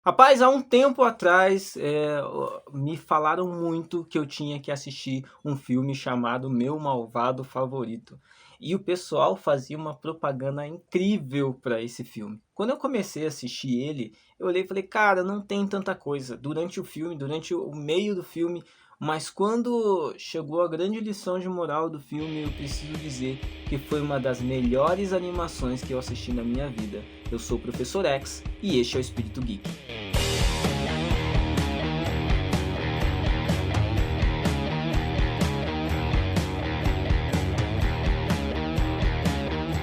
Rapaz, há um tempo atrás, me falaram muito que eu tinha que assistir um filme chamado Meu Malvado Favorito. E o pessoal fazia uma propaganda incrível para esse filme. Quando eu comecei a assistir ele, eu olhei e falei, cara, não tem tanta coisa durante o filme, durante o meio do filme, mas quando chegou a grande lição de moral do filme, eu preciso dizer que foi uma das melhores animações que eu assisti na minha vida. Eu sou o Professor X e este é o Espírito Geek.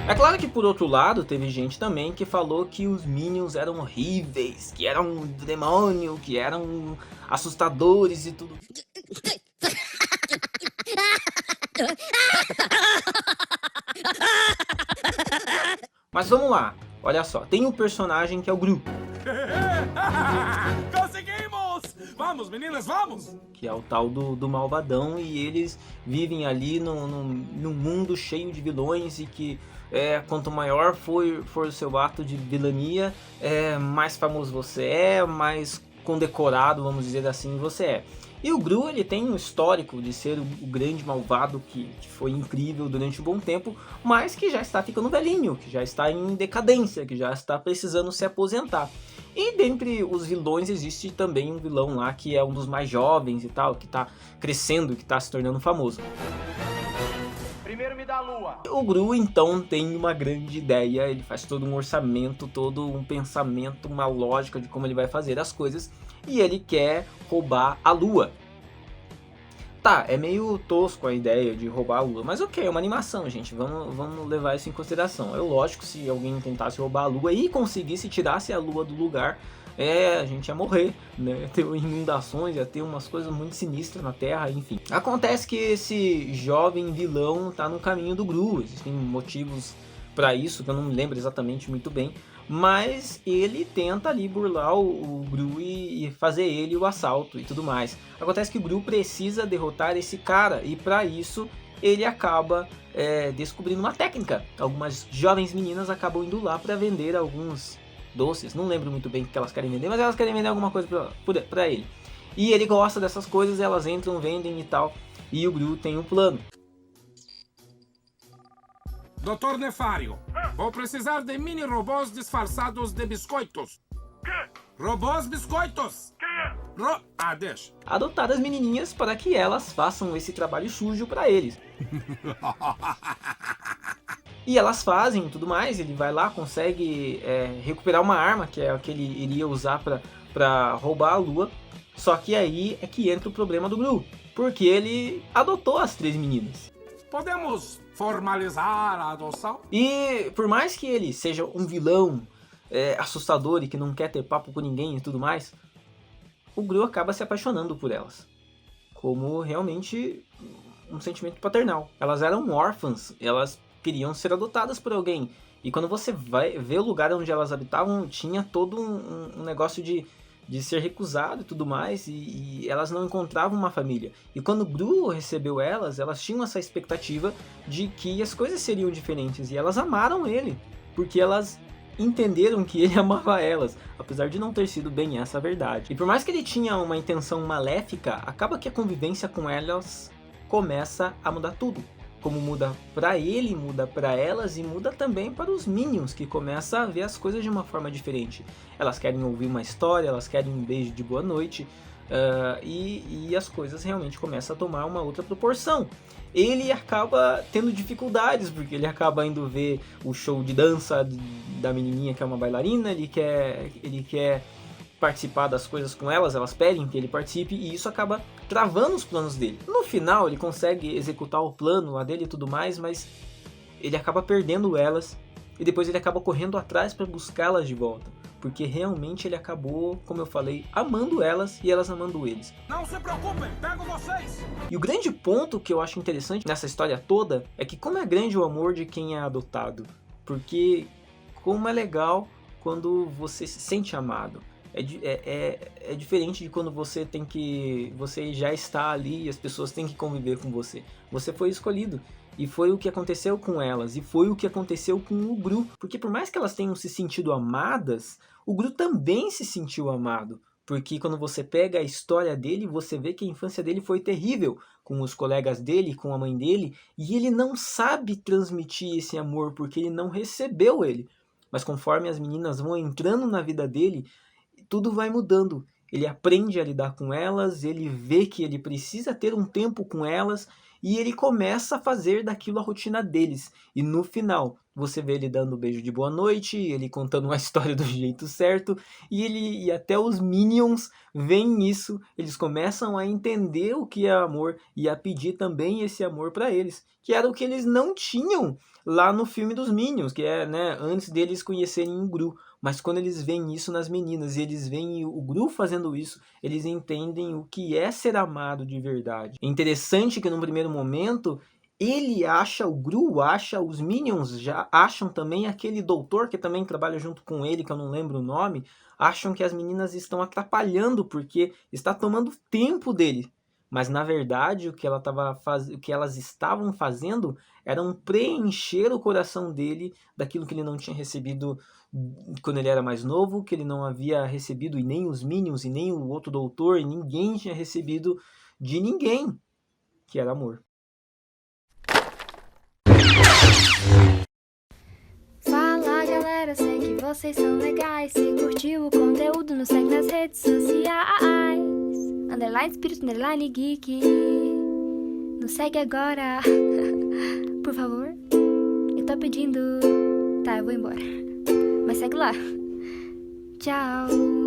É claro que por outro lado teve gente também que falou que os Minions eram horríveis, que eram um demônio, que eram assustadores e tudo. Mas vamos lá, olha só, tem um personagem que é o Gru. Conseguimos! Vamos, meninas, vamos! Que é o tal do malvadão, e eles vivem ali num mundo cheio de vilões e que quanto maior for o seu ato de vilania, mais famoso você é, mais condecorado, vamos dizer assim, você é. E o Gru, ele tem um histórico de ser o grande malvado que foi incrível durante um bom tempo, mas que já está ficando velhinho, que já está em decadência, que já está precisando se aposentar. E dentre os vilões existe também um vilão lá que é um dos mais jovens e tal, que está crescendo, que está se tornando famoso. Primeiro me dá a lua. O Gru então tem uma grande ideia, ele faz todo um orçamento, todo um pensamento, uma lógica de como ele vai fazer as coisas, e ele quer roubar a lua. Tá, é meio tosco a ideia de roubar a lua, mas ok, é uma animação, gente, vamos levar isso em consideração. É lógico, se alguém tentasse roubar a lua e conseguisse tirasse a lua do lugar, a gente ia morrer, né? Ia ter inundações, ia ter umas coisas muito sinistras na Terra, enfim. Acontece que esse jovem vilão tá no caminho do Gru, existem motivos para isso, que eu não me lembro exatamente muito bem, mas ele tenta ali burlar o Gru e fazer ele o assalto e tudo mais. Acontece que o Gru precisa derrotar esse cara e para isso ele acaba descobrindo uma técnica. Algumas jovens meninas acabam indo lá para vender alguns doces, não lembro muito bem o que elas querem vender, mas elas querem vender alguma coisa pra ele. E ele gosta dessas coisas, elas entram, vendem e tal, e o Gru tem um plano. Doutor Nefário, vou precisar de mini robôs disfarçados de biscoitos. Robôs biscoitos! Deixa. Adotar as menininhas para que elas façam esse trabalho sujo para eles. E elas fazem e tudo mais, ele vai lá, consegue recuperar uma arma, que é a que ele iria usar para roubar a lua. Só que aí é que entra o problema do Gru, porque ele adotou as 3 meninas. Podemos formalizar a adoção? E por mais que ele seja um vilão assustador e que não quer ter papo com ninguém e tudo mais, o Gru acaba se apaixonando por elas, como realmente um sentimento paternal. Elas eram órfãs, elas queriam ser adotadas por alguém. E quando você vai ver o lugar onde elas habitavam, tinha todo um negócio de ser recusado e tudo mais, e elas não encontravam uma família. E quando o Gru recebeu elas tinham essa expectativa de que as coisas seriam diferentes, e elas amaram ele, porque elas entenderam que ele amava elas, apesar de não ter sido bem essa a verdade. E por mais que ele tinha uma intenção maléfica, acaba que a convivência com elas começa a mudar tudo. Como muda para ele, muda para elas e muda também para os Minions, que começam a ver as coisas de uma forma diferente. Elas querem ouvir uma história, elas querem um beijo de boa noite, e as coisas realmente começam a tomar uma outra proporção. Ele acaba tendo dificuldades, porque ele acaba indo ver o show de dança da menininha que é uma bailarina, ele quer participar das coisas com elas pedem que ele participe, e isso acaba travando os planos dele. No final ele consegue executar o plano lá dele e tudo mais, mas ele acaba perdendo elas, e depois ele acaba correndo atrás para buscá-las de volta, porque realmente ele acabou, como eu falei, amando elas e elas amando eles. Não se preocupem, pego vocês! E o grande ponto que eu acho interessante nessa história toda é que como é grande o amor de quem é adotado, porque como é legal quando você se sente amado. É diferente de quando você já está ali e as pessoas têm que conviver com você. Você foi escolhido. E foi o que aconteceu com elas. E foi o que aconteceu com o Gru. Porque por mais que elas tenham se sentido amadas, o Gru também se sentiu amado, porque quando você pega a história dele, você vê que a infância dele foi terrível, com os colegas dele, com a mãe dele, e ele não sabe transmitir esse amor, porque ele não recebeu ele. Mas conforme as meninas vão entrando na vida dele, tudo vai mudando. Ele aprende a lidar com elas, ele vê que ele precisa ter um tempo com elas, e ele começa a fazer daquilo a rotina deles. E no final, você vê ele dando um beijo de boa noite, ele contando uma história do jeito certo, e até os Minions veem isso, eles começam a entender o que é amor e a pedir também esse amor para eles, que era o que eles não tinham lá no filme dos Minions, que é, né, antes deles conhecerem o Gru. Mas quando eles veem isso nas meninas e eles veem o Gru fazendo isso, eles entendem o que é ser amado de verdade. É interessante que num primeiro momento, o Gru acha, os Minions já acham também aquele doutor que também trabalha junto com ele, que eu não lembro o nome, acham que as meninas estão atrapalhando porque está tomando tempo dele. Mas na verdade o que elas estavam fazendo era preencher o coração dele daquilo que ele não tinha recebido quando ele era mais novo, que ele não havia recebido, e nem os Minions, e nem o outro doutor, e ninguém tinha recebido de ninguém, que era amor. Fala galera, sei que vocês são legais. Se curtiu o conteúdo, nos segue nas redes sociais. Underline Espírito, underline Geek. Nos segue agora. Por favor. Eu tô pedindo. Tá, eu vou embora. Mas segue lá. Tchau.